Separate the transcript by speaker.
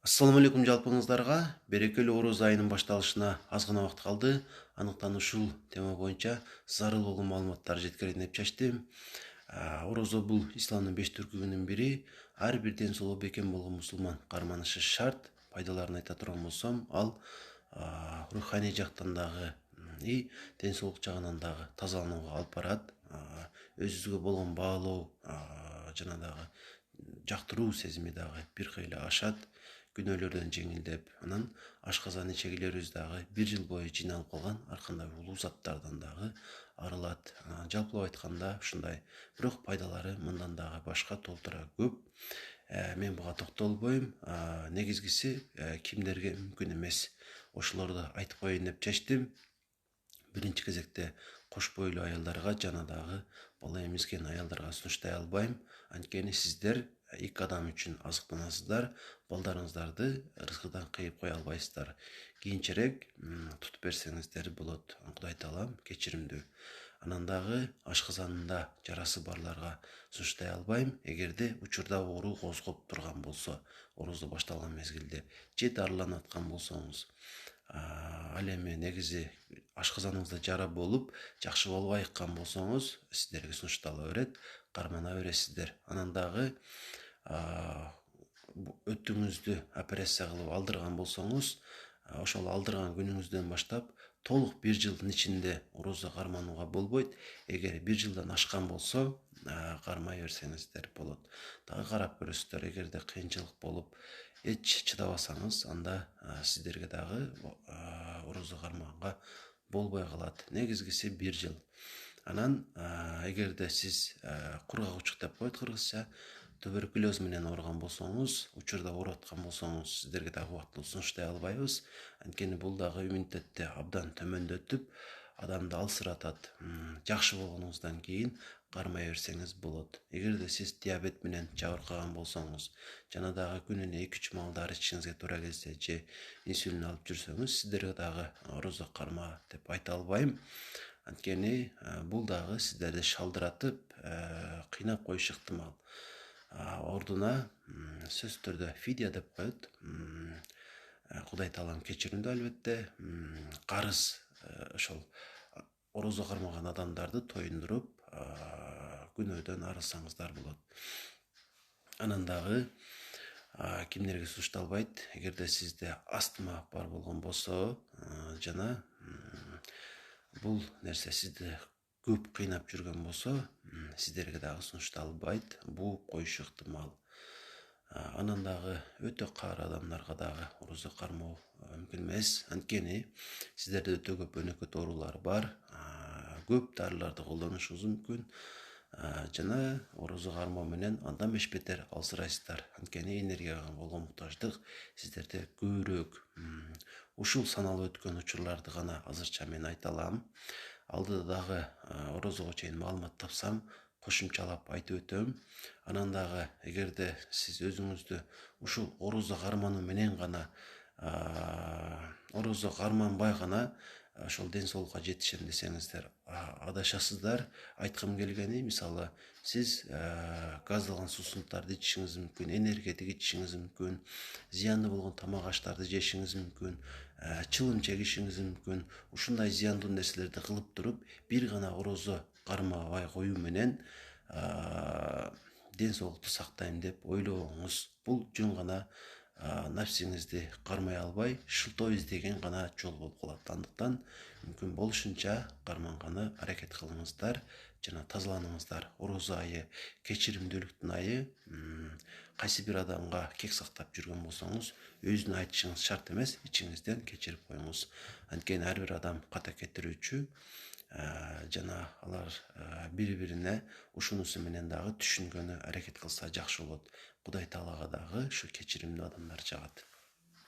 Speaker 1: Ассаламу алейкум жалпыңыздарга. Берекелүү Ороз айынын башталышына аз гана убакыт калды. Анықтан ушул тема боюнча зарыл болгон маалыматтар жеткирейин деп чечтим. Орозо бул исламдын 5 түркүнүн бири. Ар бир ден соолугу бекем болгон мусулман карманышы шарт. Пайдаларын айта турган болсом, ал руханий жактан дагы и ден соолук жагынан дагы тазаланууга алып барат. Өзүбүзгө болгон баалоо жана дагы жактыруу сезими дагы бир кыйла ашат. Күнөөлөрдөн жеңилдеп, анан ашказан ичегилерибиз дагы бир жыл бою жыйналып калган ар кандай улуу заттардан дагы арылат. Жалпылап айтканда ушундай. Бирок пайдалары мындан дагы башка толтура көп. Мен буга токтолбойм. Негизгиси кимдерге мүмкүн эмес. Ошолорду айтып коеюн деп чечтим. Биринчи кезекте кош бойлуу аялдарга жана дагы бала эмизген аялдарга сунуштай албайм. Анткени сиздер 2 адам үчүн азыктанасыздар, балдарыңыздарды рызкыдан кыйып кое албайсыздар. Кийинчерээк тутуп берсеңиздер болот. Кудай таалам кечиримдүү. Анан дагы ашказанында жарасы барларга сунуштай албайм. Эгерде учурда оору козгоп турган болсо, орозо башталган мезгилде же дарыланып аткан болсоңуз, ал эми негизи ашказаныңызда жара болуп, жакшы болбой айыккан болсоңуз, сиздерге сунуштала берет, кармана бересиздер. Анан дагы өтүңүздү операция кылып алдырган болсоңуз, ошол алдырган күнүңүздөн баштап толук 1 жылдын ичинде орозо карманууга болбойт. Эгер 1 жылдан ашкан болсо, кармай берсеңиздер болот. Дагы карап көрөсүздөр. Эгерде кыйынчылык болуп, эч чыдабасаңыз, анда сиздерге дагы орозо кармаганга болбой калат. Негизгиси 1 жыл. Анан эгерде сиз кургак деп коет кыргызча, туберкулез менен ооруган болсоңуз, учурда ооруп аткан болсоңуз, сиздерге дагы убактылуу сунуштай албайбыз. Анткени бул дагы иммунитетти абдан төмөндөтүп, адамды алсыратат. Жакшы болгонуңуздан кийин кармай берсеңиз болот. Эгерде сиз диабет менен жабыркаган болсоңуз, жана дагы күнүнө 2-3 маал дары ичишиңизге туура келсе, же инсулин алып жүрсөңүз, сиздерге дагы орозо карма деп айта албайм. Анткени бул дагы сиздерди шалдыратып, кыйнап коюшу ыктымал. Ордуна сөзсүз түрдө фидия деп коет. Кудай таалам кечиримдүү албетте. Карыз ошол орозо кармаган адамдарды тоюндуруп, күнөөдөн арылсаңыздар болот. Анан дагы кимдерге сунушталбайт? Эгерде сизде астма бар болгон болсо, жана бул нерсе сизди көп кыйнап жүргөн болсо, сиздерге дагы сунушталбайт. Буу коюшу ыктымал. Анан дагы өтө каар адамдарга дагы орозо кармоо мүмкүн эмес. Анткени сиздерде өтө көп өнөкөт оорулар бар. Көп дарыларды колдонушуңуз мүмкүн. Жана орозо кармоо менен андан бешбетер алсырайсыздар. Анткени энергияга болгон муктаждык сиздерде көбүрөөк. Ушул саналып өткөн учурларды гана азырча мен айта алам. Алдыда дагы орозого чейин маалымат тапсам, кошумчалап айтып өтөм. Анан дагы эгерде сиз өзүңүздү ушул орозо кармануу менен гана, орозо карманбай гана ошол ден соолукка жетишем десеңиздер, адашасыздар. Айткым келгени, мисалы, сиз газдалган суусундуктарды ичишиңиз мүмкүн, энергетик ичишиңиз мүмкүн, зыяндуу болгон тамак аштарды жешиңиз мүмкүн, чылым чегишиңиз мүмкүн. Ушундай зыяндуу нерселерди кылып туруп, бир гана орозо кармабай коюу менен ден соолукту сактайм деп ойлобоңуз. Бул жөн гана нафсиңизди кармай албай, шылтоо издеген гана жол болуп калат. Андыктан мүмкүн болушунча карманганы аракет кылыңыздар жана тазаланыңыздар. Орозо айы кечиримдүүлүктүн айы. Кайсы бир адамга кек сактап жүргөн болсоңуз, өзүнө айтышыңыз шарт эмес, ичиңизден кечирип коюңуз. Анткени ар бир адам ката кетирүүчү, жана алар бири-бирине ушунусу менен дагы түшүнгөнү аракет кылса жакшы болот. Кудай таалага дагы ушу кечиримдүү адамдар жагат.